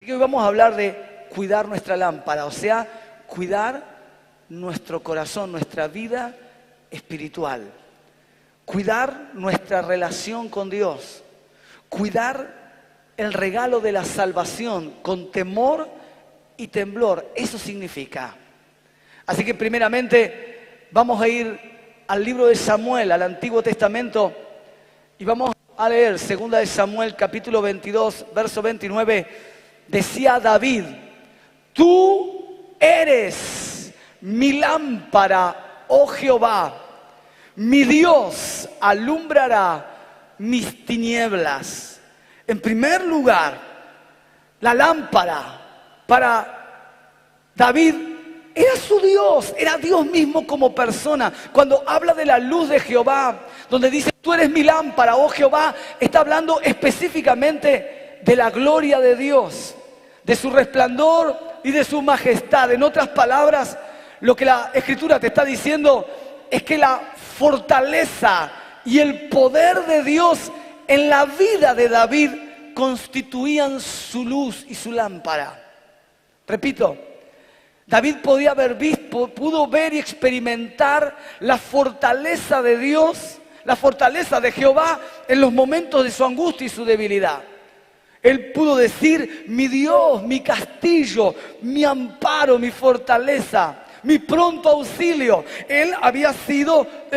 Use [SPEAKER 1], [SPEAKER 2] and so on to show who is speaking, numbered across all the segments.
[SPEAKER 1] que hoy vamos a hablar de cuidar nuestra lámpara, o sea, cuidar nuestro corazón, nuestra vida espiritual. Cuidar nuestra relación con Dios. Cuidar el regalo de la salvación con temor y temblor. Eso significa. Así que primeramente vamos a ir al libro de Samuel, al Antiguo Testamento, y vamos a leer 2 de Samuel, capítulo 22, verso 29. Decía David: tú eres mi lámpara, oh Jehová, mi Dios alumbrará mis tinieblas. En primer lugar, la lámpara para David era su Dios, era Dios mismo como persona. Cuando habla de la luz de Jehová, donde dice, tú eres mi lámpara, oh Jehová, está hablando específicamente de la gloria de Dios, de su resplandor y de su majestad. En otras palabras, lo que la Escritura te está diciendo es que la fortaleza y el poder de Dios en la vida de David constituían su luz y su lámpara. Repito, David pudo ver y experimentar la fortaleza de Dios, la fortaleza de Jehová en los momentos de su angustia y su debilidad. Él pudo decir, mi Dios, mi castillo, mi amparo, mi fortaleza, mi pronto auxilio. El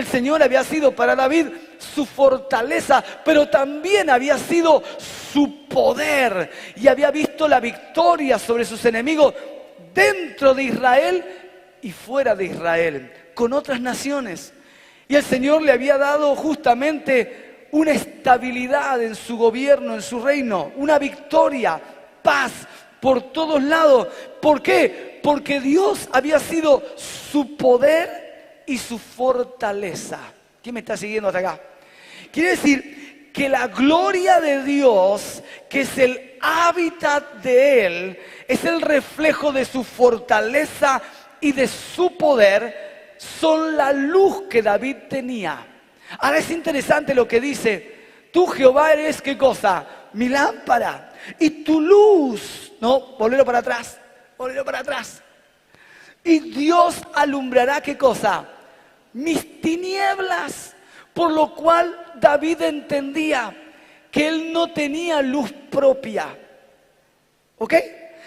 [SPEAKER 1] Señor había sido para David su fortaleza, pero también había sido su poder. Y había visto la victoria sobre sus enemigos dentro de Israel y fuera de Israel, con otras naciones. Y el Señor le había dado justamente una estabilidad en su gobierno, en su reino, una victoria, paz por todos lados. ¿Por qué? Porque Dios había sido su poder y su fortaleza. ¿Quién me está siguiendo hasta acá? Quiere decir que la gloria de Dios, que es el hábitat de Él, es el reflejo de su fortaleza y de su poder, son la luz que David tenía. Ahora es interesante lo que dice, tú Jehová eres, ¿qué cosa? Mi lámpara y tu luz. No, volverlo para atrás, volverlo para atrás. Y Dios alumbrará, ¿qué cosa? Mis tinieblas. Por lo cual David entendía que él no tenía luz propia, ¿ok?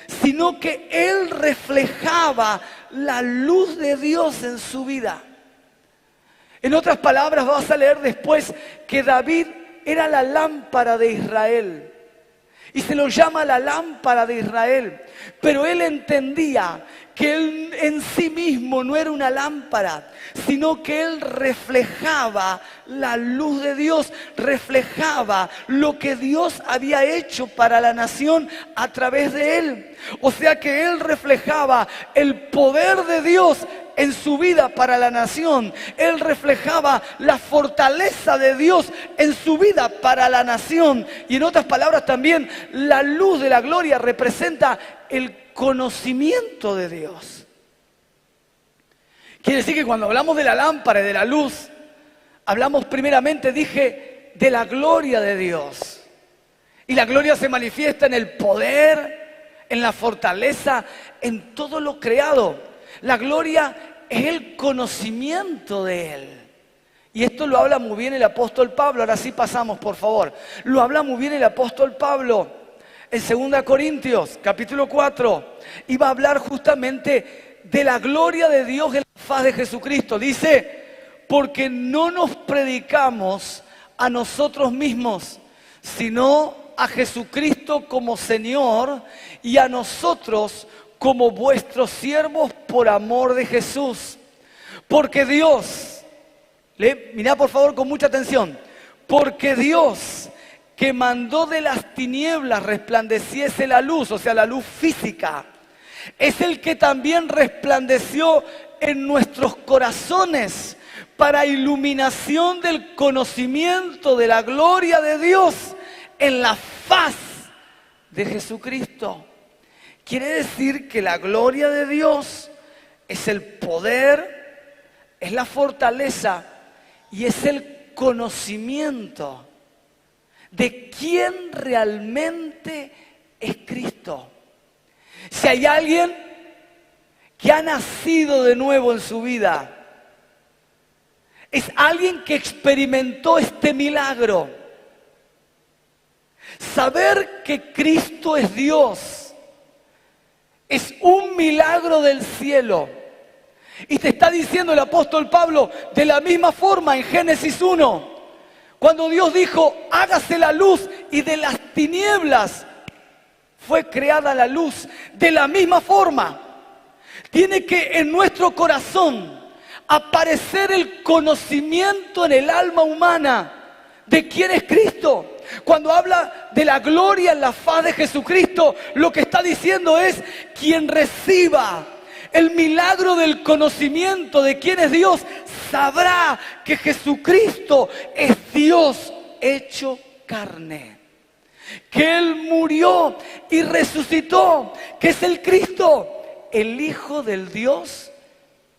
[SPEAKER 1] Sino que él reflejaba la luz de Dios en su vida. En otras palabras, vas a leer después que David era la lámpara de Israel. Y se lo llama la lámpara de Israel. Pero él entendía que él en sí mismo no era una lámpara, sino que él reflejaba la luz de Dios, reflejaba lo que Dios había hecho para la nación a través de él. O sea que él reflejaba el poder de Dios en su vida para la nación. Él reflejaba la fortaleza de Dios en su vida para la nación. Y en otras palabras también, la luz de la gloria representa el conocimiento de Dios. Quiere decir que cuando hablamos de la lámpara y de la luz, hablamos primeramente, dije, de la gloria de Dios. Y la gloria se manifiesta en el poder, en la fortaleza, en todo lo creado. La gloria es el conocimiento de Él. Y esto lo habla muy bien el apóstol Pablo. Ahora sí pasamos, por favor. Lo habla muy bien el apóstol Pablo en 2 Corintios, capítulo 4. Y va a hablar justamente de la gloria de Dios en la faz de Jesucristo. Dice, porque no nos predicamos a nosotros mismos, sino a Jesucristo como Señor y a nosotros como vuestros siervos por amor de Jesús. Porque Dios, mirá por favor con mucha atención, porque Dios que mandó de las tinieblas resplandeciese la luz, o sea la luz física, es el que también resplandeció en nuestros corazones para iluminación del conocimiento de la gloria de Dios en la faz de Jesucristo. Quiere decir que la gloria de Dios es el poder, es la fortaleza y es el conocimiento de quién realmente es Cristo. Si hay alguien que ha nacido de nuevo en su vida, es alguien que experimentó este milagro. Saber que Cristo es Dios es un milagro del cielo. Y te está diciendo el apóstol Pablo de la misma forma en Génesis 1, cuando Dios dijo, hágase la luz, y de las tinieblas fue creada la luz. De la misma forma, tiene que en nuestro corazón aparecer el conocimiento en el alma humana de quién es Cristo. Cuando habla de la gloria en la faz de Jesucristo, lo que está diciendo es, quien reciba el milagro del conocimiento de quién es Dios, sabrá que Jesucristo es Dios hecho carne, que Él murió y resucitó, que es el Cristo, el Hijo del Dios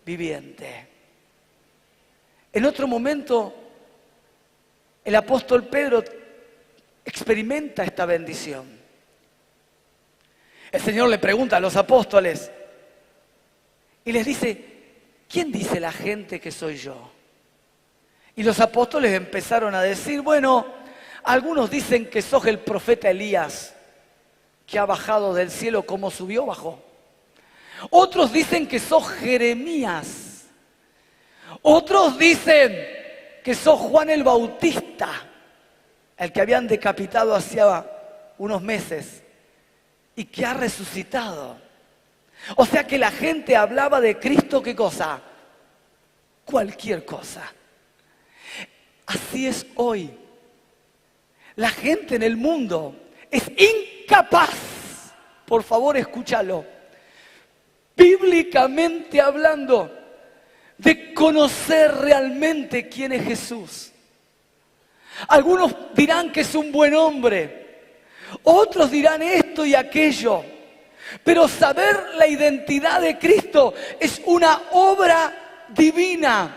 [SPEAKER 1] viviente. En otro momento, el apóstol Pedro experimenta esta bendición. El Señor le pregunta a los apóstoles y les dice, ¿quién dice la gente que soy yo? Y los apóstoles empezaron a decir, bueno, algunos dicen que sos el profeta Elías, que ha bajado del cielo como subió, bajó. Otros dicen que sos Jeremías. Otros dicen que sos Juan el Bautista, el que habían decapitado hacía unos meses y que ha resucitado. O sea que la gente hablaba de Cristo, ¿qué cosa? Cualquier cosa. Así es hoy. La gente en el mundo es incapaz, por favor escúchalo, bíblicamente hablando, de conocer realmente quién es Jesús. Algunos dirán que es un buen hombre, otros dirán esto y aquello, pero saber la identidad de Cristo es una obra divina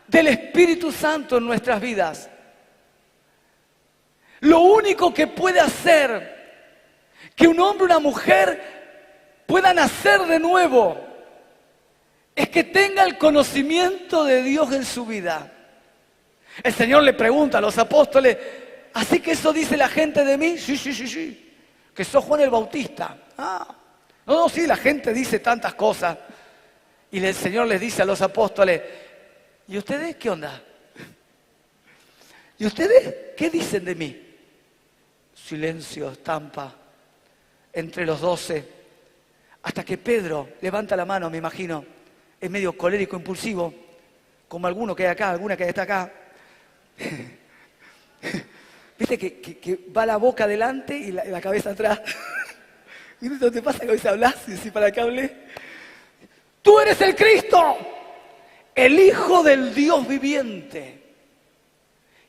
[SPEAKER 1] del Espíritu Santo en nuestras vidas. Lo único que puede hacer que un hombre o una mujer pueda nacer de nuevo es que tenga el conocimiento de Dios en su vida. El Señor le pregunta a los apóstoles, ¿así que eso dice la gente de mí? Sí, que sos Juan el Bautista. No, sí, la gente dice tantas cosas. Y el Señor les dice a los apóstoles, ¿y ustedes qué onda? ¿Y ustedes qué dicen de mí? Silencio, estampa, entre los 12, hasta que Pedro levanta la mano, me imagino, es medio colérico, impulsivo, como alguno que hay acá, alguna que está acá. Viste que va la boca adelante y la cabeza atrás. ¿No te pasa que a veces hablas y decís, ¿para qué hablé? Tú eres el Cristo, el Hijo del Dios viviente.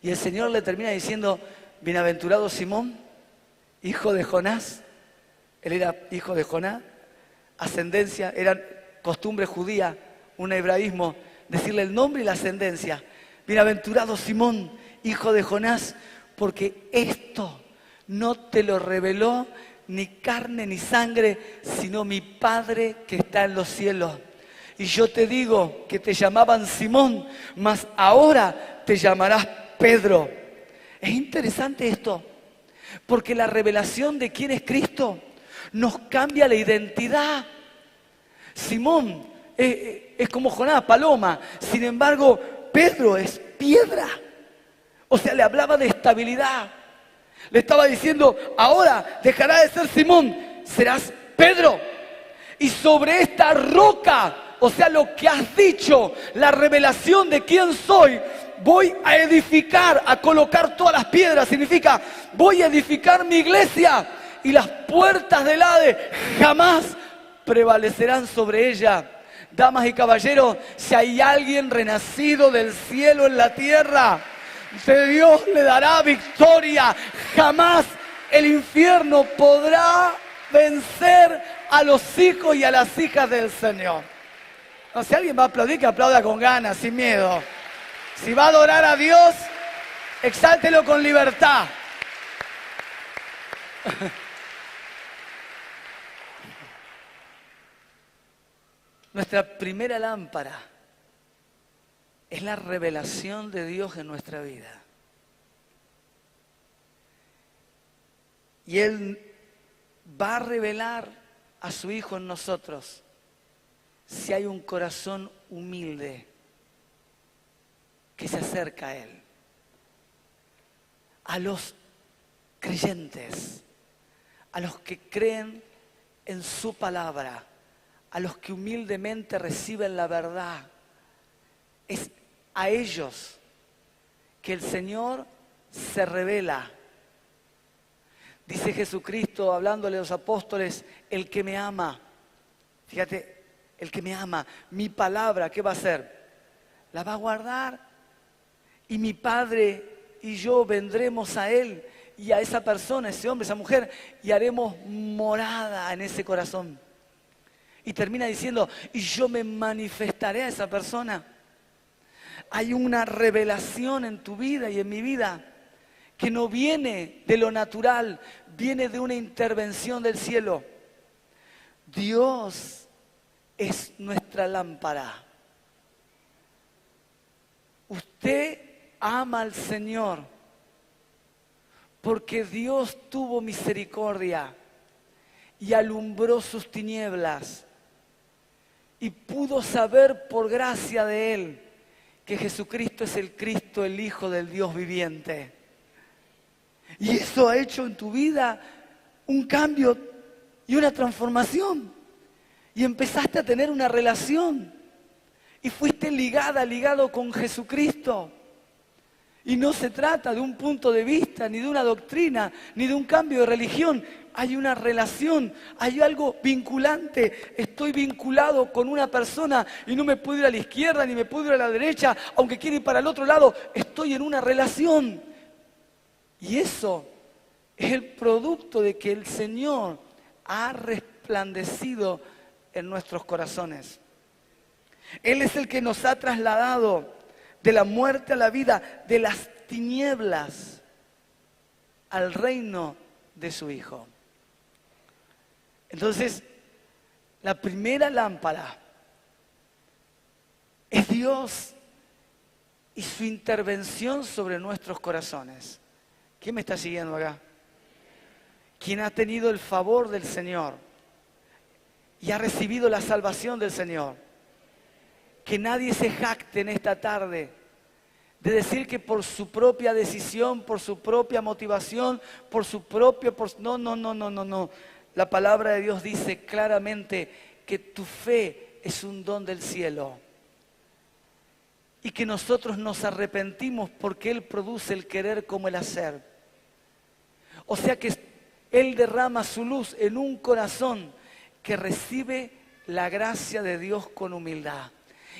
[SPEAKER 1] Y el Señor le termina diciendo, bienaventurado Simón, hijo de Jonás. Él era hijo de Jonás, ascendencia, era costumbre judía, un hebraísmo, decirle el nombre y la ascendencia. Bienaventurado Simón, hijo de Jonás, porque esto no te lo reveló ni carne ni sangre, sino mi Padre que está en los cielos. Y yo te digo que te llamaban Simón, mas ahora te llamarás Pedro. Es interesante esto, porque la revelación de quién es Cristo nos cambia la identidad. Simón es como Jonás, paloma. Sin embargo, Pedro es piedra. O sea, le hablaba de estabilidad. Le estaba diciendo, ahora dejará de ser Simón, serás Pedro. Y sobre esta roca, o sea, lo que has dicho, la revelación de quién soy, voy a edificar, a colocar todas las piedras. Significa, voy a edificar mi iglesia y las puertas del Hades jamás prevalecerán sobre ella. Damas y caballeros, si hay alguien renacido del cielo en la tierra, de Dios le dará victoria. Jamás el infierno podrá vencer a los hijos y a las hijas del Señor. No, si alguien va a aplaudir, que aplauda con ganas, sin miedo. Si va a adorar a Dios, exáltelo con libertad. Nuestra primera lámpara es la revelación de Dios en nuestra vida. Y Él va a revelar a su Hijo en nosotros si hay un corazón humilde que se acerca a Él. A los creyentes, a los que creen en su palabra, a los que humildemente reciben la verdad, es a ellos que el Señor se revela. Dice Jesucristo, hablándole a los apóstoles, el que me ama, fíjate, el que me ama, mi palabra, ¿qué va a hacer? La va a guardar, y mi Padre y yo vendremos a Él y a esa persona, ese hombre, esa mujer, y haremos morada en ese corazón. Y termina diciendo, y yo me manifestaré a esa persona. Hay una revelación en tu vida y en mi vida que no viene de lo natural, viene de una intervención del cielo. Dios es nuestra lámpara. Usted ama al Señor porque Dios tuvo misericordia y alumbró sus tinieblas y pudo saber por gracia de Él que Jesucristo es el Cristo, el Hijo del Dios viviente. Y eso ha hecho en tu vida un cambio y una transformación. Y empezaste a tener una relación. Y fuiste ligado con Jesucristo. Y no se trata de un punto de vista, ni de una doctrina, ni de un cambio de religión. Hay una relación, hay algo vinculante. Estoy vinculado con una persona y no me puedo ir a la izquierda ni me puedo ir a la derecha, aunque quiera ir para el otro lado. Estoy en una relación. Y eso es el producto de que el Señor ha resplandecido en nuestros corazones. Él es el que nos ha trasladado de la muerte a la vida, de las tinieblas al reino de su Hijo. Entonces, la primera lámpara es Dios y su intervención sobre nuestros corazones. ¿Quién me está siguiendo acá? ¿Quién ha tenido el favor del Señor y ha recibido la salvación del Señor? Que nadie se jacte en esta tarde de decir que por su propia decisión, por su propia motivación, por su propio... No. La palabra de Dios dice claramente que tu fe es un don del cielo y que nosotros nos arrepentimos porque Él produce el querer como el hacer. O sea que Él derrama su luz en un corazón que recibe la gracia de Dios con humildad.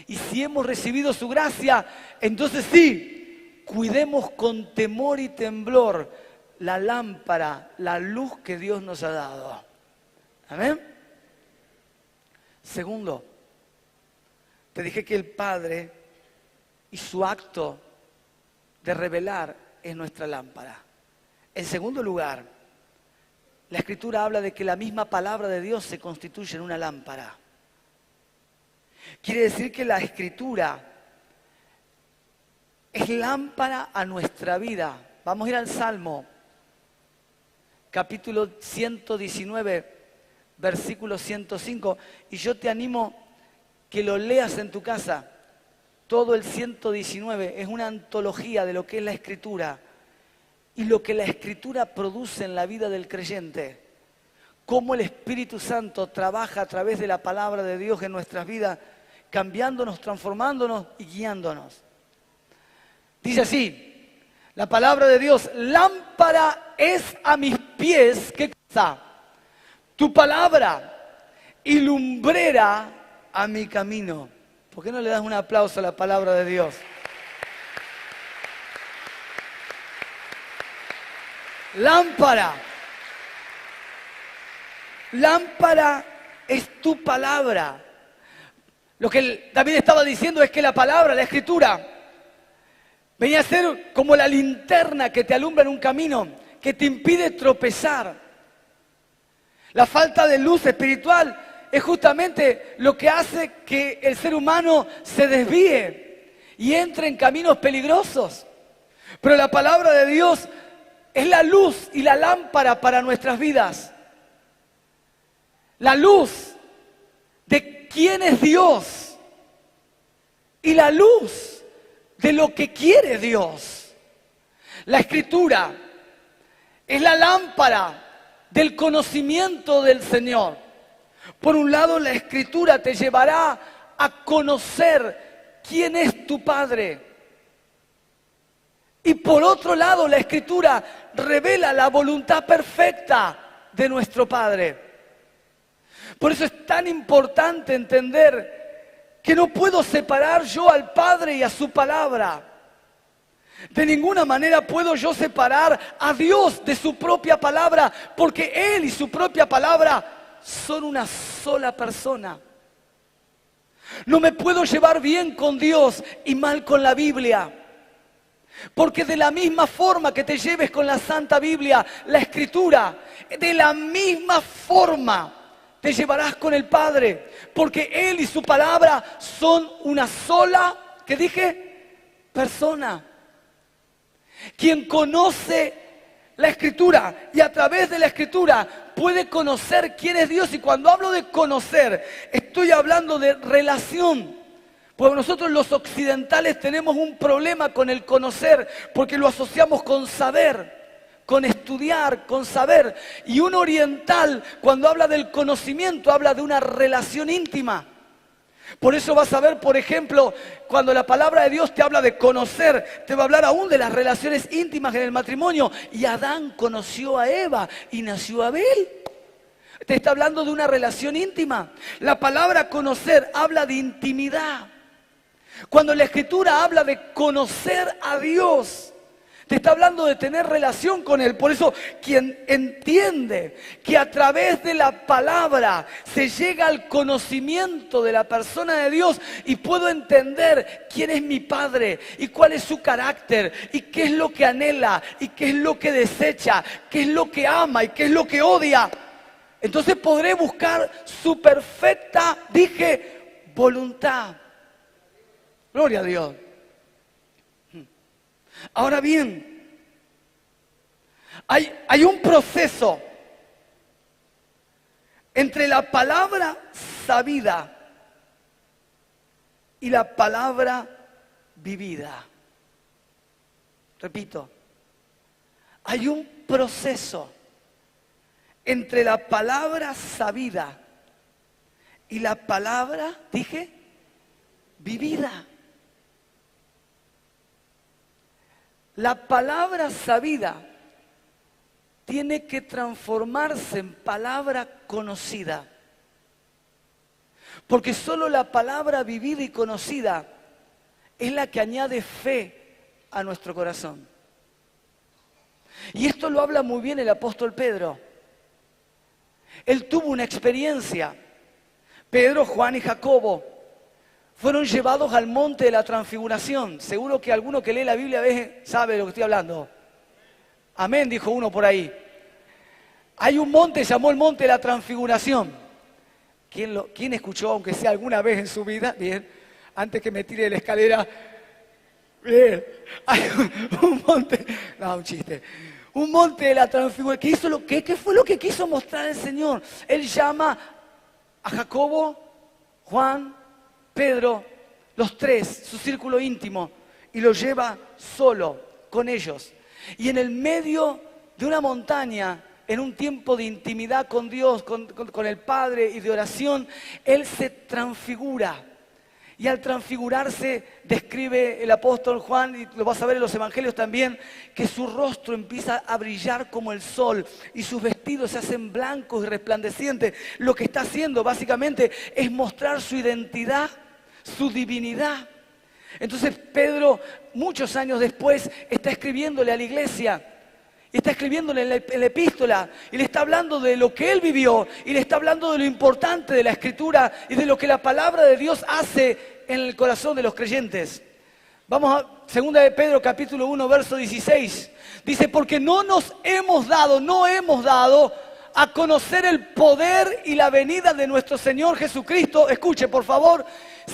[SPEAKER 1] Y si hemos recibido su gracia, entonces sí, cuidemos con temor y temblor la lámpara, la luz que Dios nos ha dado. ¿Amén? Segundo, te dije que el Padre y su acto de revelar es nuestra lámpara. En segundo lugar, la Escritura habla de que la misma palabra de Dios se constituye en una lámpara. Quiere decir que la Escritura es lámpara a nuestra vida. Vamos a ir al Salmo, capítulo 119, versículo 105. Y yo te animo que lo leas en tu casa. Todo el 119 es una antología de lo que es la Escritura y lo que la Escritura produce en la vida del creyente. Cómo el Espíritu Santo trabaja a través de la palabra de Dios en nuestras vidas, cambiándonos, transformándonos y guiándonos. Dice así, la palabra de Dios, lámpara es a mis pies, ¿qué cosa? Tu palabra, y lumbrera a mi camino. ¿Por qué no le das un aplauso a la palabra de Dios? Lámpara. Lámpara es tu palabra. Lo que David estaba diciendo es que la palabra, la Escritura, venía a ser como la linterna que te alumbra en un camino, que te impide tropezar. La falta de luz espiritual es justamente lo que hace que el ser humano se desvíe y entre en caminos peligrosos. Pero la palabra de Dios es la luz y la lámpara para nuestras vidas. La luz de quién es Dios y la luz de lo que quiere Dios. La Escritura es la lámpara del conocimiento del Señor. Por un lado, la Escritura te llevará a conocer quién es tu Padre. Y por otro lado, la Escritura revela la voluntad perfecta de nuestro Padre. Por eso es tan importante entender que no puedo separar yo al Padre y a su palabra. De ninguna manera puedo yo separar a Dios de su propia palabra, porque Él y su propia palabra son una sola persona. No me puedo llevar bien con Dios y mal con la Biblia. Porque de la misma forma que te lleves con la Santa Biblia, la Escritura, de la misma forma te llevarás con el Padre. Porque Él y su palabra son una sola, ¿qué dije? Persona. Quien conoce la Escritura y a través de la Escritura puede conocer quién es Dios. Y cuando hablo de conocer, estoy hablando de relación. Porque nosotros los occidentales tenemos un problema con el conocer, porque lo asociamos con saber, con estudiar, con saber. Y un oriental, cuando habla del conocimiento, habla de una relación íntima. Por eso vas a ver, por ejemplo, cuando la palabra de Dios te habla de conocer, te va a hablar aún de las relaciones íntimas en el matrimonio. Y Adán conoció a Eva y nació Abel. Te está hablando de una relación íntima. La palabra conocer habla de intimidad. Cuando la Escritura habla de conocer a Dios, te está hablando de tener relación con Él. Por eso, quien entiende que a través de la palabra se llega al conocimiento de la persona de Dios y puedo entender quién es mi Padre y cuál es su carácter y qué es lo que anhela y qué es lo que desecha, qué es lo que ama y qué es lo que odia, entonces podré buscar su perfecta, voluntad. Gloria a Dios. Ahora bien, hay un proceso entre la palabra sabida y la palabra vivida. Repito, hay un proceso entre la palabra sabida y la palabra, vivida. La palabra sabida tiene que transformarse en palabra conocida. Porque solo la palabra vivida y conocida es la que añade fe a nuestro corazón. Y esto lo habla muy bien el apóstol Pedro. Él tuvo una experiencia. Pedro, Juan y Jacobo fueron llevados al monte de la transfiguración. Seguro que alguno que lee la Biblia a veces sabe de lo que estoy hablando. Amén, dijo uno por ahí. Hay un monte, se llamó el monte de la transfiguración. ¿Quién escuchó, aunque sea alguna vez en su vida? Bien, antes que me tire de la escalera. Bien, hay un monte, no, un chiste. Un monte de la transfiguración. ¿Qué fue lo que quiso mostrar el Señor? Él llama a Jacobo, Juan, Pedro, los tres, su círculo íntimo, y lo lleva solo con ellos. Y en el medio de una montaña, en un tiempo de intimidad con Dios, con el Padre y de oración, Él se transfigura. Y al transfigurarse, describe el apóstol Juan, y lo vas a ver en los evangelios también, que su rostro empieza a brillar como el sol y sus vestidos se hacen blancos y resplandecientes. Lo que está haciendo básicamente es mostrar su identidad, su divinidad. Entonces Pedro, muchos años después, está escribiéndole a la iglesia. Y está escribiéndole en la epístola y le está hablando de lo que él vivió y le está hablando de lo importante de la Escritura y de lo que la palabra de Dios hace en el corazón de los creyentes. Vamos a 2 de Pedro capítulo 1 verso 16. Dice, porque no hemos dado a conocer el poder y la venida de nuestro Señor Jesucristo, escuche por favor,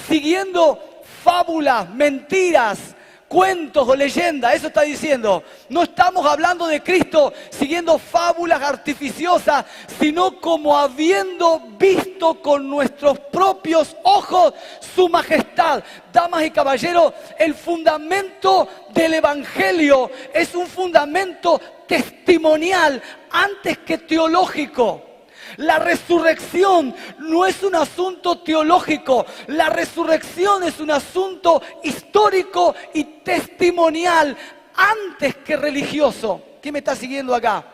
[SPEAKER 1] siguiendo fábulas, mentiras, cuentos o leyendas. Eso está diciendo. No estamos hablando de Cristo siguiendo fábulas artificiosas, sino como habiendo visto con nuestros propios ojos su majestad. Damas y caballeros, el fundamento del Evangelio es un fundamento testimonial antes que teológico. La resurrección no es un asunto teológico, la resurrección es un asunto histórico y testimonial antes que religioso. ¿Quién me está siguiendo acá?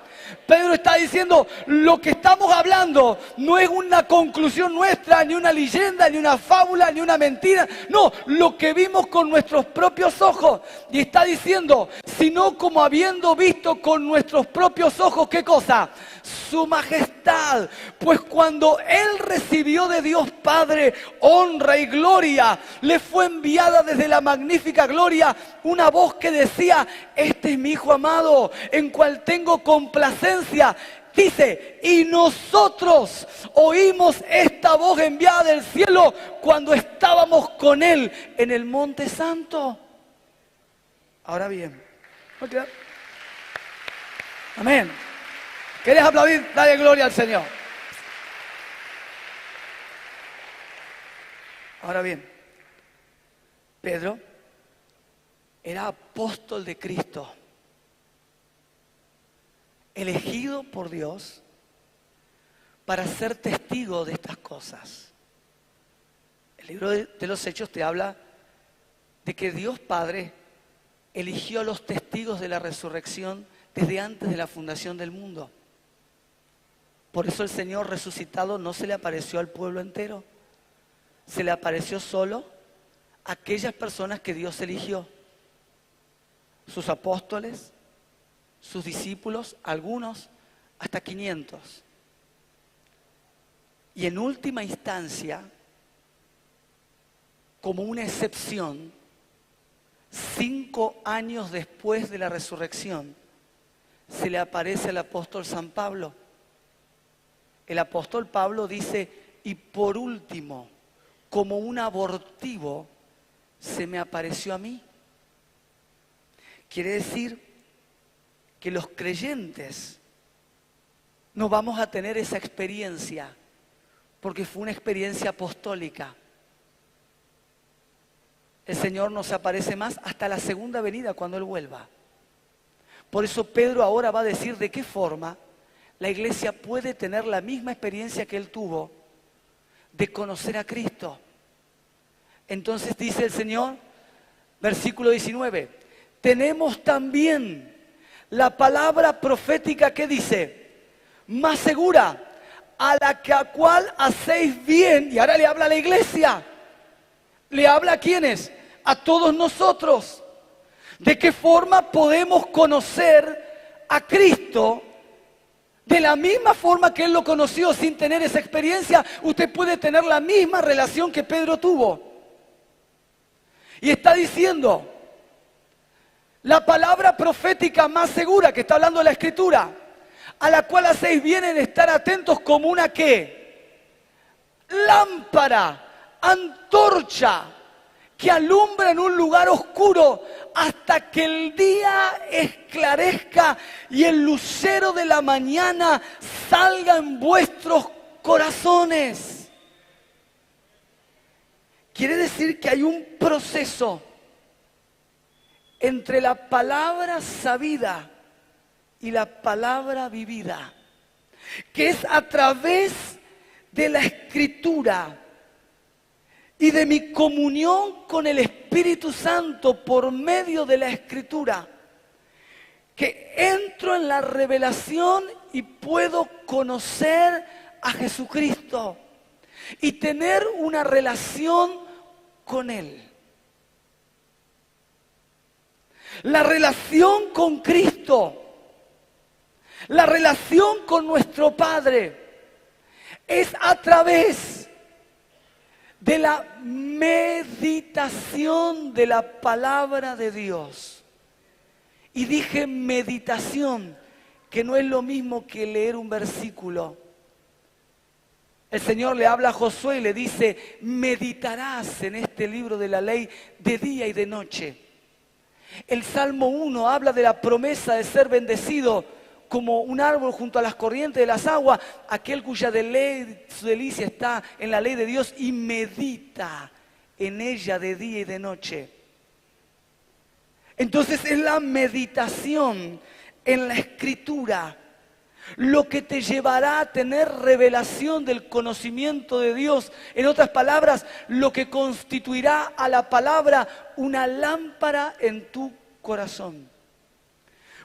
[SPEAKER 1] Pedro está diciendo, lo que estamos hablando no es una conclusión nuestra, ni una leyenda, ni una fábula, ni una mentira. No, lo que vimos con nuestros propios ojos. Y está diciendo, sino como habiendo visto con nuestros propios ojos, ¿qué cosa? Su majestad. Pues cuando Él recibió de Dios Padre honra y gloria, le fue enviada desde la magnífica gloria una voz que decía, este es mi Hijo amado, en cual tengo complacencia. Dice, y nosotros oímos esta voz enviada del cielo cuando estábamos con Él en el Monte Santo. Ahora bien, okay. Amén. ¿Querés aplaudir? Dale gloria al Señor. Ahora bien, Pedro era apóstol de Cristo, elegido por Dios para ser testigo de estas cosas. El libro de los Hechos te habla de que Dios Padre eligió a los testigos de la resurrección desde antes de la fundación del mundo. Por eso el Señor resucitado no se le apareció al pueblo entero, se le apareció solo a aquellas personas que Dios eligió. Sus apóstoles, sus discípulos, algunos hasta 500. Y en última instancia, como una excepción, 5 años después de la resurrección, se le aparece al apóstol San Pablo. El apóstol Pablo dice, y por último, como un abortivo, se me apareció a mí. Quiere decir que los creyentes no vamos a tener esa experiencia, porque fue una experiencia apostólica. El Señor no se aparece más hasta la segunda venida, cuando Él vuelva. Por eso Pedro ahora va a decir de qué forma la iglesia puede tener la misma experiencia que él tuvo de conocer a Cristo. Entonces dice el Señor, versículo 19, tenemos también la palabra profética que dice, más segura, a la cual hacéis bien, y ahora le habla a la iglesia, le habla a ¿quiénes? A todos nosotros. ¿De qué forma podemos conocer a Cristo? De la misma forma que Él lo conoció sin tener esa experiencia, usted puede tener la misma relación que Pedro tuvo. Y está diciendo, la palabra profética más segura, que está hablando de la Escritura, a la cual hacéis bien en estar atentos como una ¿qué? Lámpara, antorcha, que alumbra en un lugar oscuro hasta que el día esclarezca y el lucero de la mañana salga en vuestros corazones. Quiere decir que hay un proceso entre la palabra sabida y la palabra vivida, que es a través de la Escritura y de mi comunión con el Espíritu Santo por medio de la Escritura, que entro en la revelación y puedo conocer a Jesucristo y tener una relación con Él. La relación con Cristo, la relación con nuestro Padre, es a través de la meditación de la palabra de Dios. Y dije meditación, que no es lo mismo que leer un versículo. El Señor le habla a Josué y le dice, meditarás en este libro de la ley de día y de noche. El Salmo 1 habla de la promesa de ser bendecido como un árbol junto a las corrientes de las aguas, aquel cuya su delicia está en la ley de Dios y medita en ella de día y de noche. Entonces es la meditación en la Escritura lo que te llevará a tener revelación del conocimiento de Dios. En otras palabras, lo que constituirá a la palabra una lámpara en tu corazón.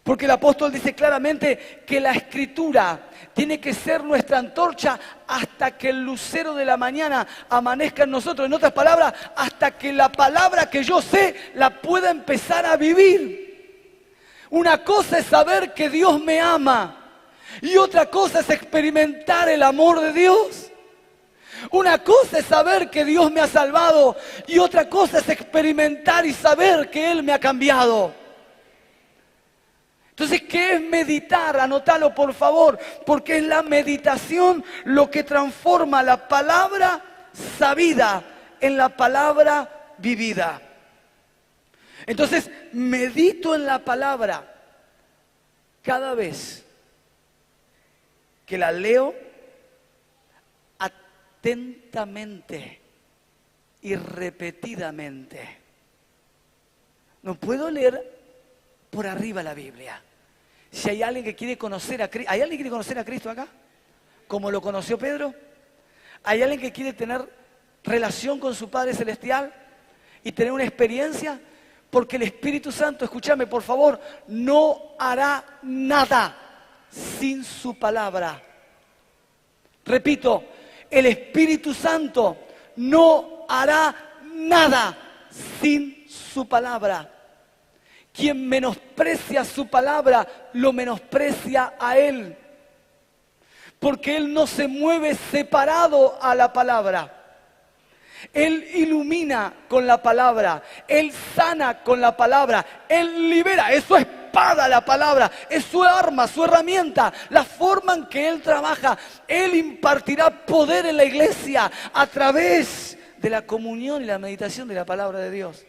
[SPEAKER 1] Porque el apóstol dice claramente que la Escritura tiene que ser nuestra antorcha hasta que el lucero de la mañana amanezca en nosotros. En otras palabras, hasta que la palabra que yo sé la pueda empezar a vivir. Una cosa es saber que Dios me ama y otra cosa es experimentar el amor de Dios. Una cosa es saber que Dios me ha salvado y otra cosa es experimentar y saber que Él me ha cambiado. Entonces, ¿qué es meditar? Anótalo, por favor, porque es la meditación lo que transforma la palabra sabida en la palabra vivida. Entonces, medito en la palabra cada vez que la leo atentamente y repetidamente. No puedo leer por arriba la Biblia. Si hay alguien que quiere conocer a Cristo, ¿hay alguien que quiere conocer a Cristo acá? Como lo conoció Pedro. ¿Hay alguien que quiere tener relación con su Padre Celestial y tener una experiencia? Porque el Espíritu Santo, escúchame por favor, no hará nada sin su palabra. Repito, el Espíritu Santo no hará nada sin su palabra. Quien menosprecia su palabra, lo menosprecia a Él. Porque Él no se mueve separado a la palabra. Él ilumina con la palabra. Él sana con la palabra. Él libera. Es su espada la palabra. Es su arma, su herramienta. La forma en que Él trabaja. Él impartirá poder en la iglesia a través de la comunión y la meditación de la palabra de Dios.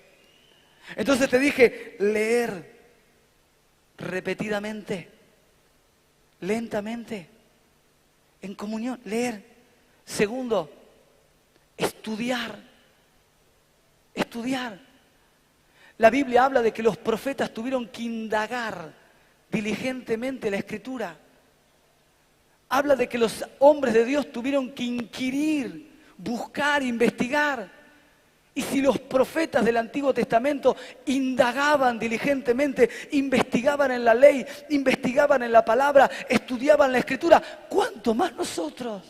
[SPEAKER 1] Entonces te dije, leer repetidamente, lentamente, en comunión, leer. Segundo, estudiar. La Biblia habla de que los profetas tuvieron que indagar diligentemente la Escritura. Habla de que los hombres de Dios tuvieron que inquirir, buscar, investigar. Y si los profetas del Antiguo Testamento indagaban diligentemente, investigaban en la ley, investigaban en la palabra, estudiaban la Escritura, ¿cuánto más nosotros?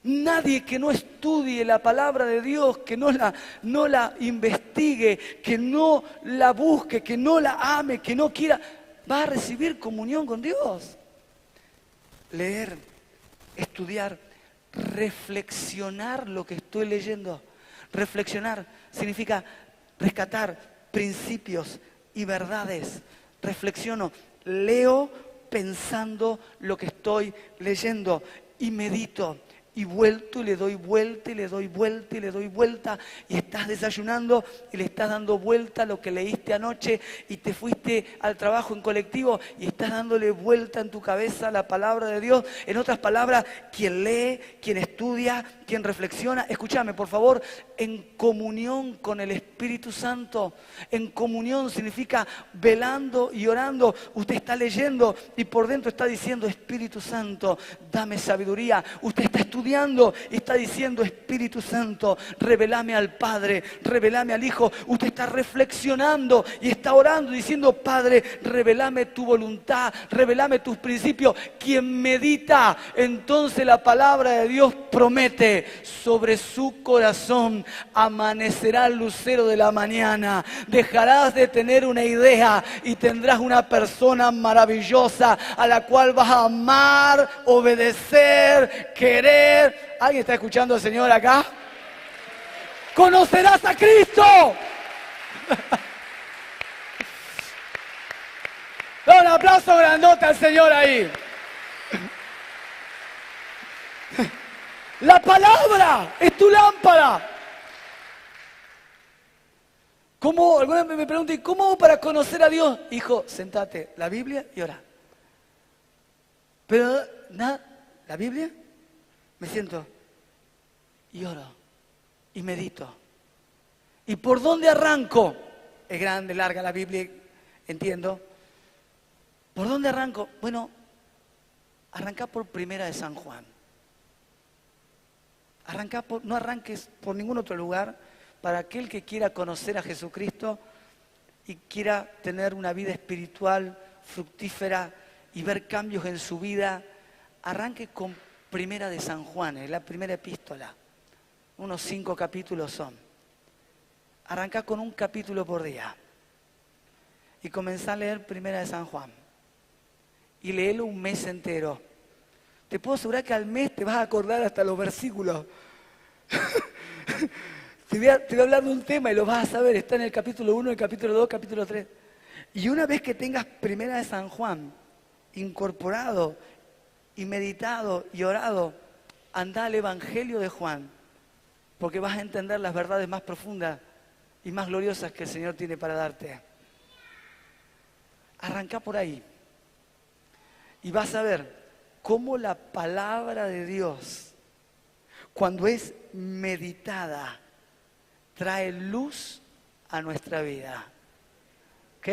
[SPEAKER 1] Nadie que no estudie la palabra de Dios, que no la investigue, que no la busque, que no la ame, que no quiera, va a recibir comunión con Dios. Leer, estudiar, reflexionar lo que estoy leyendo. Reflexionar significa rescatar principios y verdades. Reflexiono, leo pensando lo que estoy leyendo y medito. Y vuelto y le doy vuelta y le doy vuelta y le doy vuelta y estás desayunando y le estás dando vuelta a lo que leíste anoche y te fuiste al trabajo en colectivo y estás dándole vuelta en tu cabeza la palabra de Dios. En otras palabras, quien lee, quien estudia, quien reflexiona, escúchame por favor, en comunión con el Espíritu Santo. En comunión significa velando y orando. Usted está leyendo y por dentro está diciendo, Espíritu Santo, dame sabiduría. Usted está estudiando y está diciendo, Espíritu Santo, revelame al Padre, revelame al Hijo. Usted está reflexionando y está orando diciendo, Padre, revelame tu voluntad, revelame tus principios. Quien medita, entonces la palabra de Dios promete, sobre su corazón amanecerá el lucero de la mañana. Dejarás de tener una idea y tendrás una persona maravillosa a la cual vas a amar, obedecer, querer. ¿Alguien está escuchando al Señor acá? ¡Conocerás a Cristo! aplauso grandote al Señor ahí. La palabra es tu lámpara. ¿Cómo? Alguna vez me preguntan, ¿cómo hago para conocer a Dios? Hijo, sentate, la Biblia y ora. Pero nada, la Biblia, me siento y oro y medito. ¿Y por dónde arranco? Es grande, larga la Biblia, entiendo. ¿Por dónde arranco? Bueno, arranca por Primera de San Juan. No arranques por ningún otro lugar. Para aquel que quiera conocer a Jesucristo y quiera tener una vida espiritual fructífera y ver cambios en su vida, arranque con Primera de San Juan, es la primera epístola. Unos 5 capítulos son. Arranca con un capítulo por día y comenzá a leer Primera de San Juan. Y léelo un mes entero. Te puedo asegurar que al mes te vas a acordar hasta los versículos. Te voy a hablar de un tema y lo vas a saber. Está en el capítulo 1, el capítulo 2, capítulo 3. Y una vez que tengas Primera de San Juan incorporado y meditado y orado, anda al Evangelio de Juan, porque vas a entender las verdades más profundas y más gloriosas que el Señor tiene para darte. Arranca por ahí y vas a ver cómo la palabra de Dios, cuando es meditada, trae luz a nuestra vida. ¿Ok?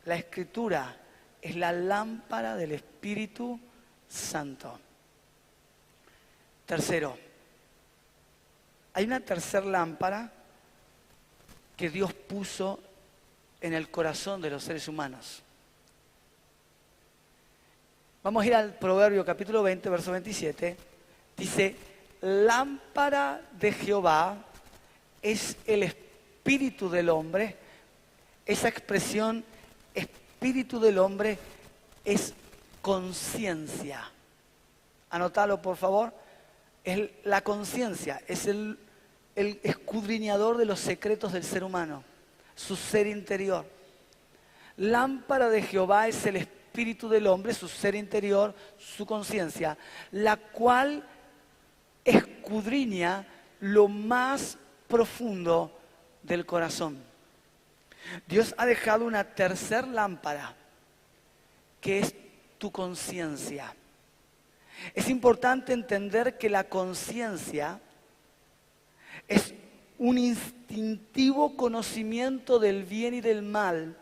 [SPEAKER 1] La Escritura es la lámpara del Espíritu Santo. Tercero, hay una tercera lámpara que Dios puso en el corazón de los seres humanos. Vamos a ir al Proverbio capítulo 20, verso 27. Dice, lámpara de Jehová es el espíritu del hombre. Esa expresión, espíritu del hombre, es conciencia. Anótalo, por favor. Es la conciencia, es el escudriñador de los secretos del ser humano, su ser interior. Lámpara de Jehová es el espíritu del hombre, su ser interior, su conciencia, la cual escudriña lo más profundo del corazón. Dios ha dejado una tercer lámpara, que es tu conciencia. Es importante entender que la conciencia es un instintivo conocimiento del bien y del mal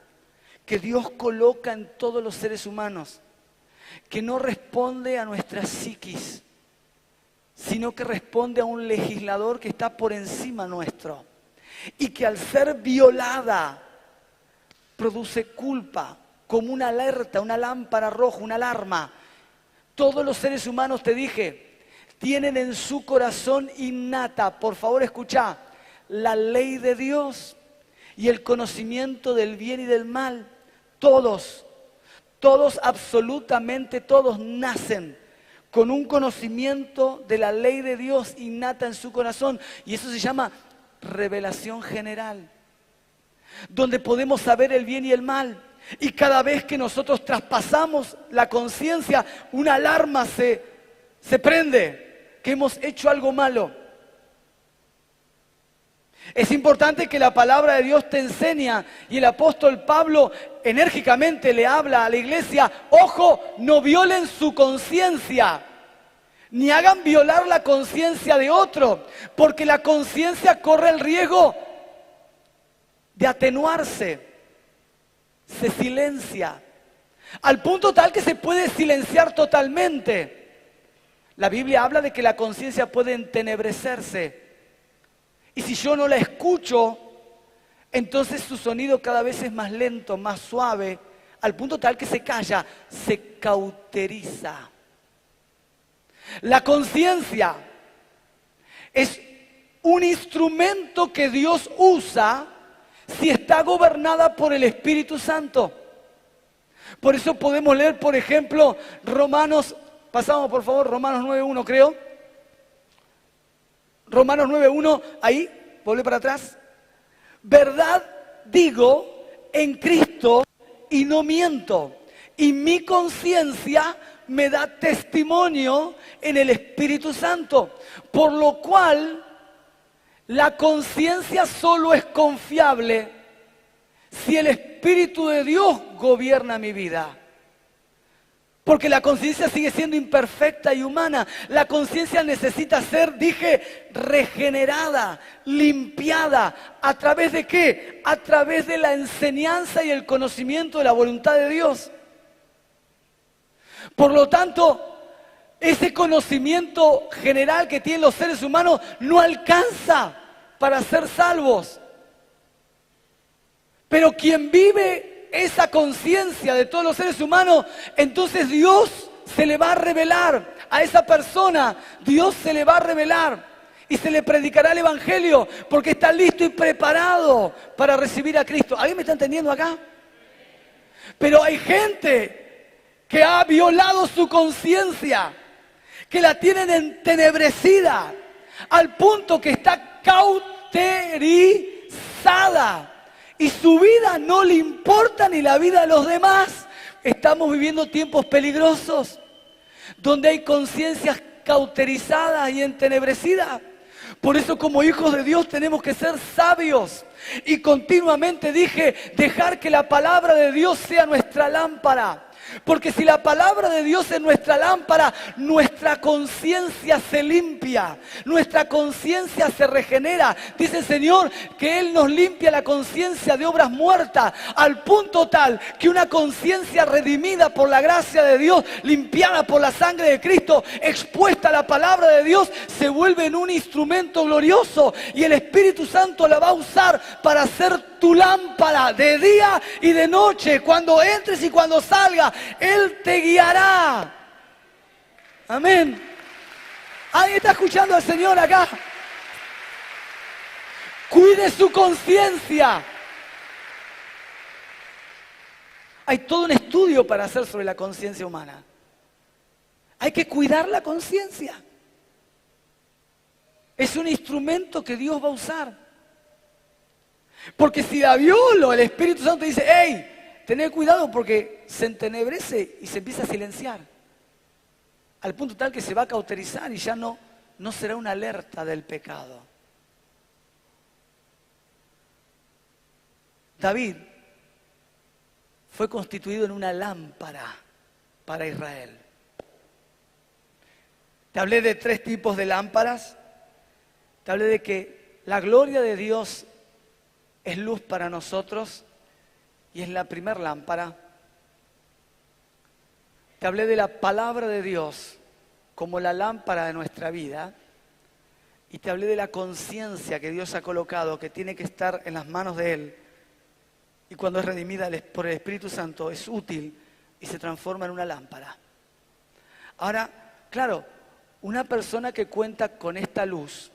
[SPEAKER 1] que Dios coloca en todos los seres humanos, que no responde a nuestra psiquis, sino que responde a un legislador que está por encima nuestro y que al ser violada produce culpa, como una alerta, una lámpara roja, una alarma. Todos los seres humanos, te dije, tienen en su corazón innata, por favor escuchá, la ley de Dios y el conocimiento del bien y del mal. Todos, absolutamente todos nacen con un conocimiento de la ley de Dios innata en su corazón, y eso se llama revelación general, donde podemos saber el bien y el mal. Y cada vez que nosotros traspasamos la conciencia, una alarma se prende, que hemos hecho algo malo. Es importante que la palabra de Dios te enseña, y el apóstol Pablo enérgicamente le habla a la iglesia: ojo, no violen su conciencia, ni hagan violar la conciencia de otro, porque la conciencia corre el riesgo de atenuarse, se silencia, al punto tal que se puede silenciar totalmente. La Biblia habla de que la conciencia puede entenebrecerse. Y si yo no la escucho, entonces su sonido cada vez es más lento, más suave, al punto tal que se calla, se cauteriza. La conciencia es un instrumento que Dios usa si está gobernada por el Espíritu Santo. Por eso podemos leer, por ejemplo, Romanos, pasamos por favor, Romanos 9.1 creo. Romanos 9.1, ahí, volvé para atrás. Verdad digo en Cristo y no miento, y mi conciencia me da testimonio en el Espíritu Santo. Por lo cual, la conciencia solo es confiable si el Espíritu de Dios gobierna mi vida. Porque la conciencia sigue siendo imperfecta y humana. La conciencia necesita ser, dije, regenerada, limpiada. ¿A través de qué? A través de la enseñanza y el conocimiento de la voluntad de Dios. Por lo tanto, ese conocimiento general que tienen los seres humanos no alcanza para ser salvos. Pero quien vive esa conciencia de todos los seres humanos, entonces Dios se le va a revelar a esa persona. Dios se le va a revelar y se le predicará el Evangelio porque está listo y preparado para recibir a Cristo. ¿Alguien me está entendiendo acá? Pero hay gente que ha violado su conciencia, que la tienen entenebrecida al punto que está cauterizada. Y su vida no le importa ni la vida de los demás. Estamos viviendo tiempos peligrosos, donde hay conciencias cauterizadas y entenebrecidas. Por eso, como hijos de Dios, tenemos que ser sabios. Y continuamente dije, dejar que la palabra de Dios sea nuestra lámpara. Porque si la palabra de Dios es nuestra lámpara, nuestra conciencia se limpia, nuestra conciencia se regenera. Dice el Señor que Él nos limpia la conciencia de obras muertas, al punto tal que una conciencia redimida por la gracia de Dios, limpiada por la sangre de Cristo, expuesta a la palabra de Dios, se vuelve en un instrumento glorioso y el Espíritu Santo la va a usar para hacer tu lámpara de día y de noche. Cuando entres y cuando salgas, Él te guiará. Amén. ¿Alguien está escuchando al Señor acá? Cuide su conciencia. Hay todo un estudio para hacer sobre la conciencia humana. Hay que cuidar la conciencia. Es un instrumento que Dios va a usar. Porque si la violo, el Espíritu Santo dice, hey, tened cuidado porque se entenebrece y se empieza a silenciar. Al punto tal que se va a cauterizar y ya no será una alerta del pecado. David fue constituido en una lámpara para Israel. Te hablé de 3 tipos de lámparas. Te hablé de que la gloria de Dios es luz para nosotros y es la primer lámpara. Te hablé de la palabra de Dios como la lámpara de nuestra vida y te hablé de la conciencia que Dios ha colocado, que tiene que estar en las manos de Él y cuando es redimida por el Espíritu Santo es útil y se transforma en una lámpara. Ahora, claro, una persona que cuenta con esta luz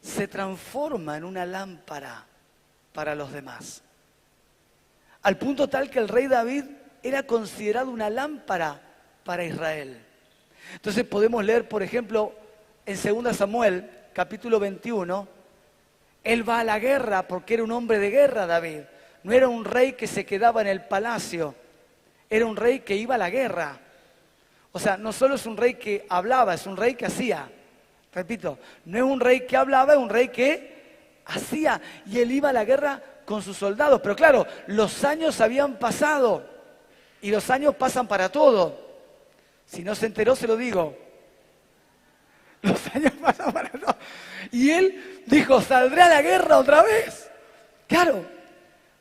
[SPEAKER 1] se transforma en una lámpara para los demás. Al punto tal que el rey David era considerado una lámpara para Israel. Entonces podemos leer, por ejemplo, en 2 Samuel, capítulo 21, él va a la guerra porque era un hombre de guerra, David. No era un rey que se quedaba en el palacio, era un rey que iba a la guerra. O sea, no solo es un rey que hablaba, es un rey que hacía. Repito, no es un rey que hablaba, es un rey que hacía, y él iba a la guerra con sus soldados. Pero claro, los años habían pasado y los años pasan para todo. Si no se enteró, se lo digo. Los años pasan para todo. Y él dijo, ¿saldré a la guerra otra vez? Claro,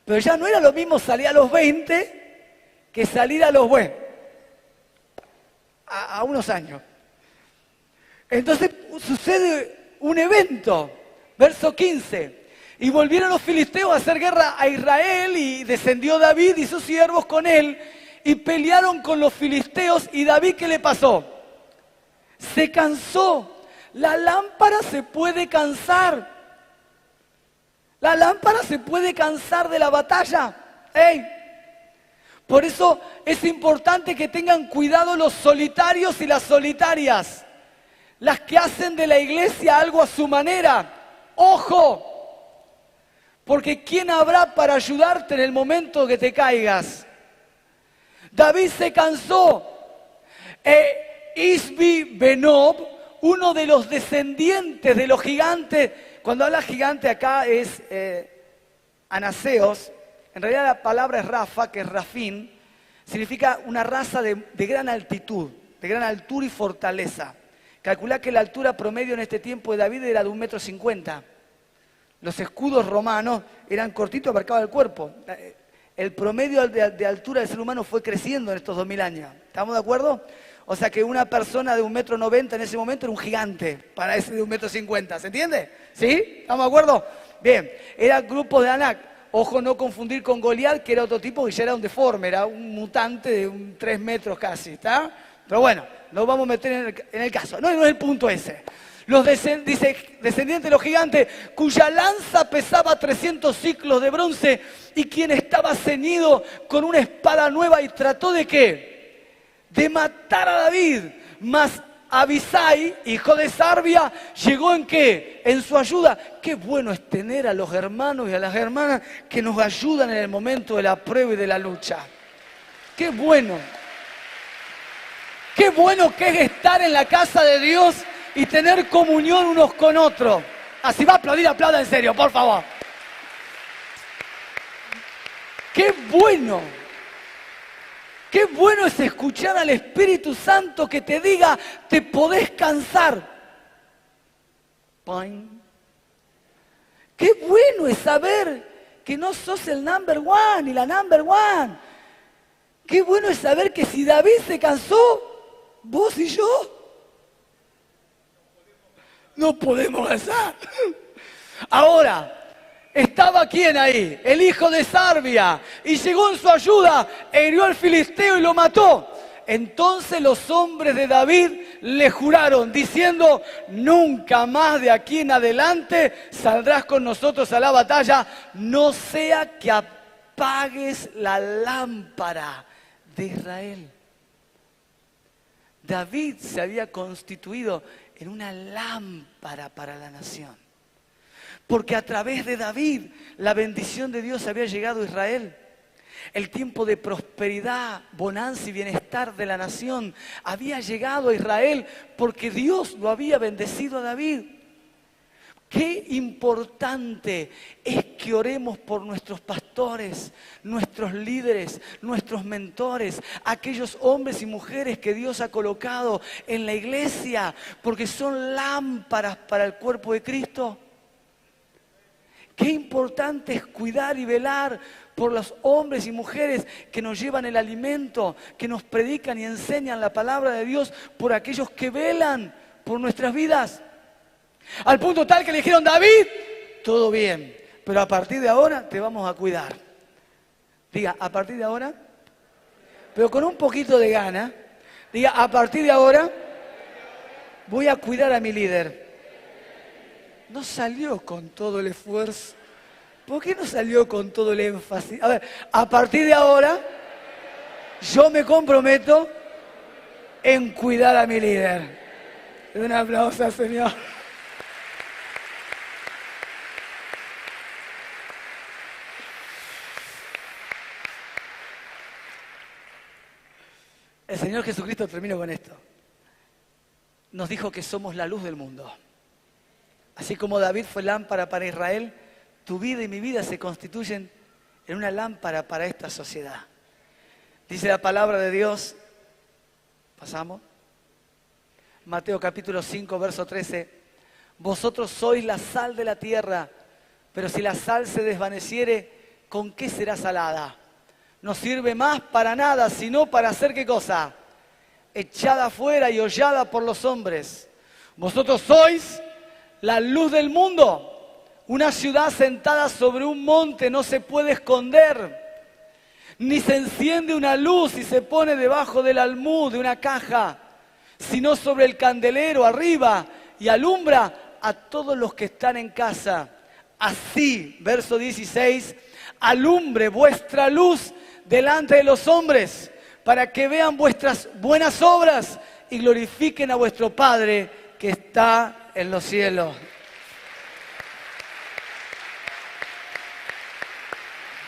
[SPEAKER 1] pero ya no era lo mismo salir a los 20 que salir a los buenos. A unos años. Entonces sucede un evento. Verso 15, y volvieron los filisteos a hacer guerra a Israel y descendió David y sus siervos con él y pelearon con los filisteos. ¿Y David qué le pasó? Se cansó. La lámpara se puede cansar. La lámpara se puede cansar de la batalla. ¡Ey! Por eso es importante que tengan cuidado los solitarios y las solitarias. Las que hacen de la iglesia algo a su manera. ¡Ojo! Porque ¿quién habrá para ayudarte en el momento que te caigas? David se cansó. Isbi Benob, uno de los descendientes de los gigantes, cuando habla gigante acá es anaseos, en realidad la palabra es Rafa, que es Rafín, significa una raza de gran altitud, de gran altura y fortaleza. Calculá que la altura promedio en este tiempo de David era de 1,50 m. Los escudos romanos eran cortitos, abarcaban el cuerpo. El promedio de altura del ser humano fue creciendo en estos 2000 años. ¿Estamos de acuerdo? O sea que una persona de 1,90 m en ese momento era un gigante para ese de 1,50 m. ¿Se entiende? ¿Sí? ¿Estamos de acuerdo? Bien. Era grupo de Anak. Ojo, no confundir con Goliat, que era otro tipo que ya era un deforme, era un mutante de 3 metros casi. ¿Está? Pero bueno, nos vamos a meter en el caso. No, no es el punto ese. Dice, descendientes de los gigantes, cuya lanza pesaba 300 ciclos de bronce y quien estaba ceñido con una espada nueva y trató de ¿qué? De matar a David. Mas Abisai, hijo de Sarbia, llegó en ¿qué? En su ayuda. Qué bueno es tener a los hermanos y a las hermanas que nos ayudan en el momento de la prueba y de la lucha. Qué bueno. Qué bueno que es estar en la casa de Dios y tener comunión unos con otros. Así va a aplaudir, aplauda en serio, por favor. ¡Qué bueno! ¡Qué bueno es escuchar al Espíritu Santo que te diga, te podés cansar! ¡Poing! ¡Qué bueno es saber que no sos el number one ni la number one! ¡Qué bueno es saber que si David se cansó, vos y yo no podemos cansar! Ahora, ¿estaba quién ahí? El hijo de Sarbia. Y llegó en su ayuda, hirió al filisteo y lo mató. Entonces los hombres de David le juraron, diciendo, nunca más de aquí en adelante saldrás con nosotros a la batalla, no sea que apagues la lámpara de Israel. David se había constituido en una lámpara para la nación. Porque a través de David la bendición de Dios había llegado a Israel. El tiempo de prosperidad, bonanza y bienestar de la nación había llegado a Israel porque Dios lo había bendecido a David. Qué importante es que oremos por nuestros pastores, nuestros líderes, nuestros mentores, aquellos hombres y mujeres que Dios ha colocado en la iglesia, porque son lámparas para el cuerpo de Cristo. Qué importante es cuidar y velar por los hombres y mujeres que nos llevan el alimento, que nos predican y enseñan la palabra de Dios, por aquellos que velan por nuestras vidas. Al punto tal que le dijeron, David, todo bien, pero a partir de ahora te vamos a cuidar. Diga, a partir de ahora, pero con un poquito de gana, diga, a partir de ahora voy a cuidar a mi líder. No salió con todo el esfuerzo. ¿Por qué no salió con todo el énfasis? A ver, a partir de ahora, yo me comprometo en cuidar a mi líder. Un aplauso al Señor. El Señor Jesucristo, termino con esto, nos dijo que somos la luz del mundo. Así como David fue lámpara para Israel, tu vida y mi vida se constituyen en una lámpara para esta sociedad. Dice la palabra de Dios, pasamos, Mateo capítulo 5, verso 13, vosotros sois la sal de la tierra, pero si la sal se desvaneciere, ¿con qué será salada? No sirve más para nada, sino para hacer ¿qué cosa? Echada afuera y hollada por los hombres. Vosotros sois la luz del mundo. Una ciudad sentada sobre un monte no se puede esconder. Ni se enciende una luz y se pone debajo del almud de una caja, sino sobre el candelero arriba y alumbra a todos los que están en casa. Así, verso 16, alumbre vuestra luz delante de los hombres, para que vean vuestras buenas obras y glorifiquen a vuestro Padre que está en los cielos.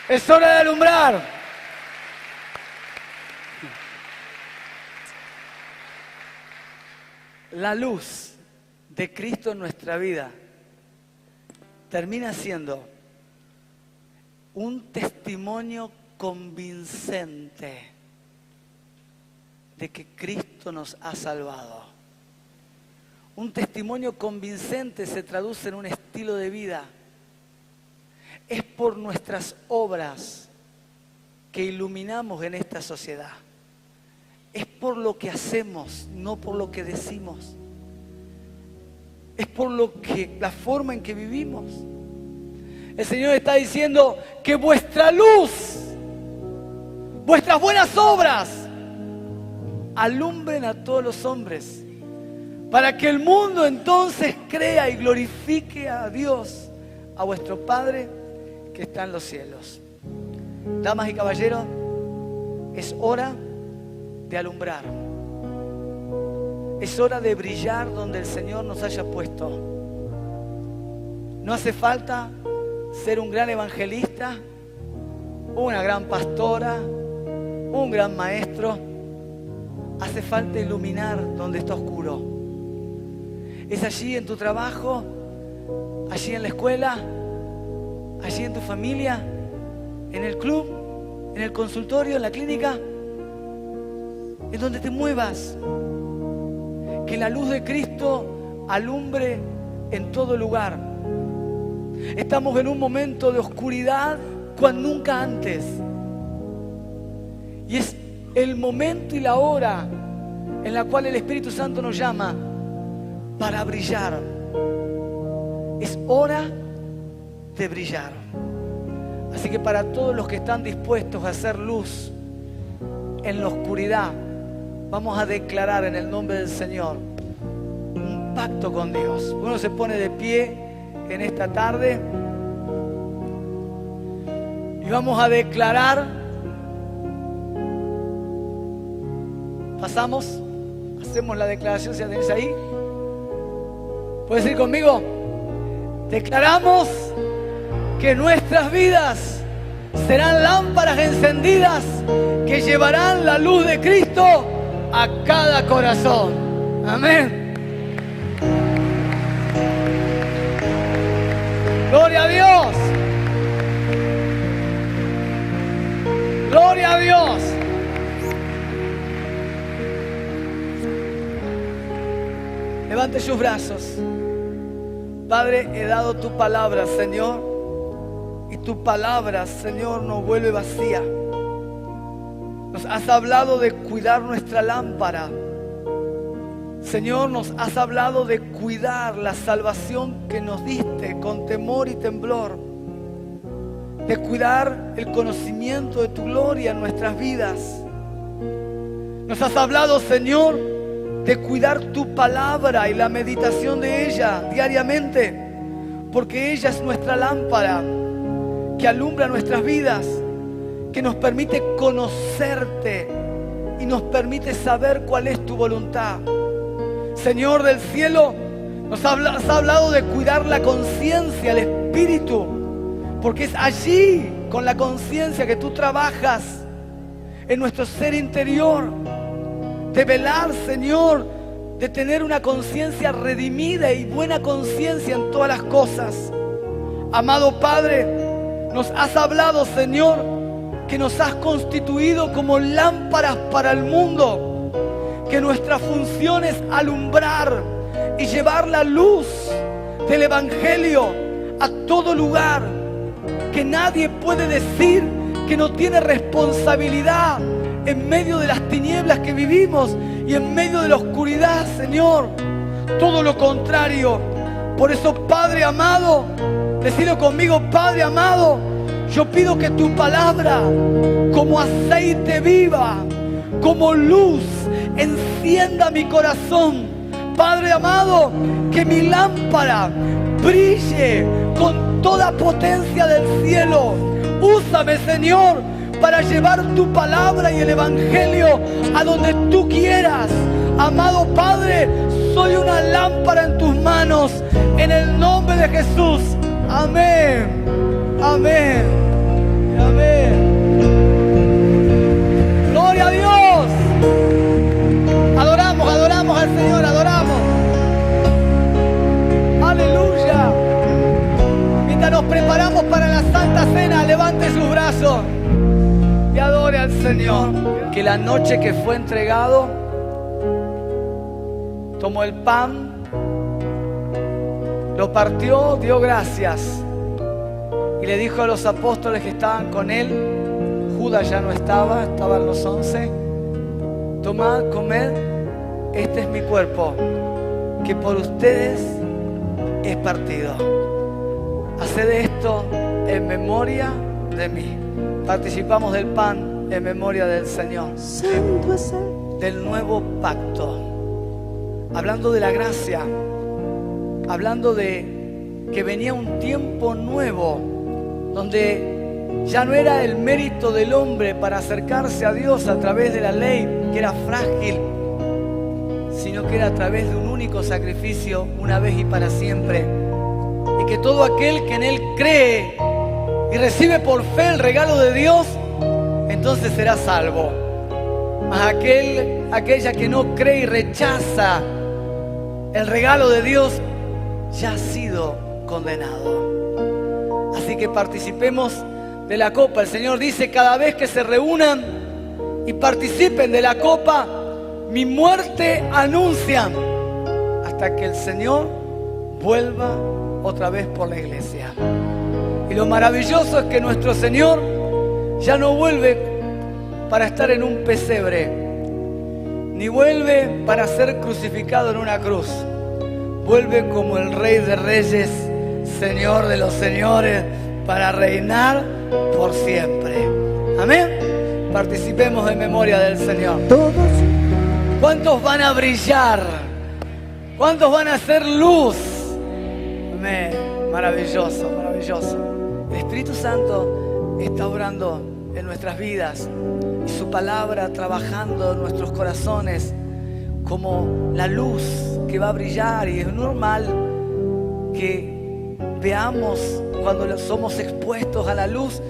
[SPEAKER 1] Es hora de alumbrar. la luz de Cristo en nuestra vida termina siendo un testimonio convincente de que Cristo nos ha salvado. Un testimonio convincente se traduce en un estilo de vida. Es por nuestras obras que iluminamos en esta sociedad. Es por lo que hacemos, no por lo que decimos. Es por la forma en que vivimos. El Señor está diciendo que vuestra luz, vuestras buenas obras, alumbren a todos los hombres, para que el mundo entonces crea y glorifique a Dios, a vuestro Padre que está en los cielos. Damas y caballeros, es hora de alumbrar. Es hora de brillar donde el Señor nos haya puesto. No hace falta ser un gran evangelista, una gran pastora, un gran maestro. Hace falta iluminar donde está oscuro. Es allí en tu trabajo, allí en la escuela, allí en tu familia, en el club, en el consultorio, en la clínica, en donde te muevas. Que la luz de Cristo alumbre en todo lugar. Estamos en un momento de oscuridad cual nunca antes. Y es el momento y la hora en la cual el Espíritu Santo nos llama para brillar. Es hora de brillar. Así que para todos los que están dispuestos a hacer luz en la oscuridad, vamos a declarar en el nombre del Señor un pacto con Dios. Uno se pone de pie en esta tarde y vamos a declarar. Pasamos, hacemos la declaración, si la tenés ahí. ¿Puedes ir conmigo? Declaramos que nuestras vidas serán lámparas encendidas que llevarán la luz de Cristo a cada corazón. Amén. Gloria a Dios. Gloria a Dios. Levante sus brazos. Padre, he dado tu palabra, Señor, y tu palabra, Señor, no vuelve vacía. Nos has hablado de cuidar nuestra lámpara. Señor, nos has hablado de cuidar la salvación que nos diste con temor y temblor. De cuidar el conocimiento de tu gloria en nuestras vidas. Nos has hablado, Señor, de cuidar tu palabra y la meditación de ella diariamente, porque ella es nuestra lámpara que alumbra nuestras vidas, que nos permite conocerte y nos permite saber cuál es tu voluntad. Señor del cielo, nos has hablado de cuidar la conciencia, el espíritu, porque es allí, con la conciencia, que tú trabajas en nuestro ser interior. De velar, Señor, de tener una conciencia redimida y buena conciencia en todas las cosas. Amado Padre, nos has hablado, Señor, que nos has constituido como lámparas para el mundo, que nuestra función es alumbrar y llevar la luz del Evangelio a todo lugar, que nadie puede decir que no tiene responsabilidad en medio de las tinieblas que vivimos y en medio de la oscuridad, Señor. Todo lo contrario. Por eso, Padre amado, decilo conmigo, Padre amado, yo pido que tu palabra, como aceite viva, como luz, encienda mi corazón. Padre amado, que mi lámpara brille con toda potencia del cielo. Úsame, Señor, para llevar tu palabra y el Evangelio a donde tú quieras. Amado Padre, soy una lámpara en tus manos, en el nombre de Jesús. Amén, amén, amén. Gloria a Dios. Adoramos al Señor, adoramos. Gloria al Señor. Que la noche que fue entregado, tomó el pan, lo partió, dio gracias y le dijo a los apóstoles que estaban con él, Judas ya no estaba, estaban los 11, tomad, comed, este es mi cuerpo, que por ustedes es partido. Haced esto en memoria de mí. Participamos del pan en memoria del Señor, del nuevo pacto. Hablando de la gracia, hablando de que venía un tiempo nuevo, donde ya no era el mérito del hombre para acercarse a Dios a través de la ley, que era frágil, sino que era a través de un único sacrificio, una vez y para siempre. Y que todo aquel que en Él cree y recibe por fe el regalo de Dios, entonces será salvo. Mas aquella que no cree y rechaza el regalo de Dios, ya ha sido condenado. Así que participemos de la copa. El Señor dice: cada vez que se reúnan y participen de la copa, mi muerte anuncian, hasta que el Señor vuelva otra vez por la iglesia. Y lo maravilloso es que nuestro Señor ya no vuelve para estar en un pesebre, ni vuelve para ser crucificado en una cruz. Vuelve como el Rey de Reyes, Señor de los Señores, para reinar por siempre. Amén. Participemos en memoria del Señor. Todos. ¿Cuántos van a brillar? ¿Cuántos van a hacer luz? Amén. Maravilloso, maravilloso. El Espíritu Santo está obrando en nuestras vidas y su palabra trabajando en nuestros corazones como la luz que va a brillar. Y es normal que veamos cuando somos expuestos a la luz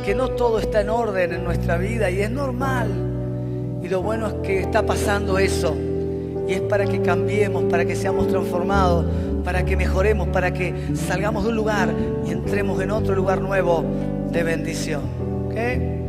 [SPEAKER 1] que no todo está en orden en nuestra vida, y es normal. Y lo bueno es que está pasando eso, y es para que cambiemos, para que seamos transformados, para que mejoremos, para que salgamos de un lugar y entremos en otro lugar nuevo de bendición. ¿Okay?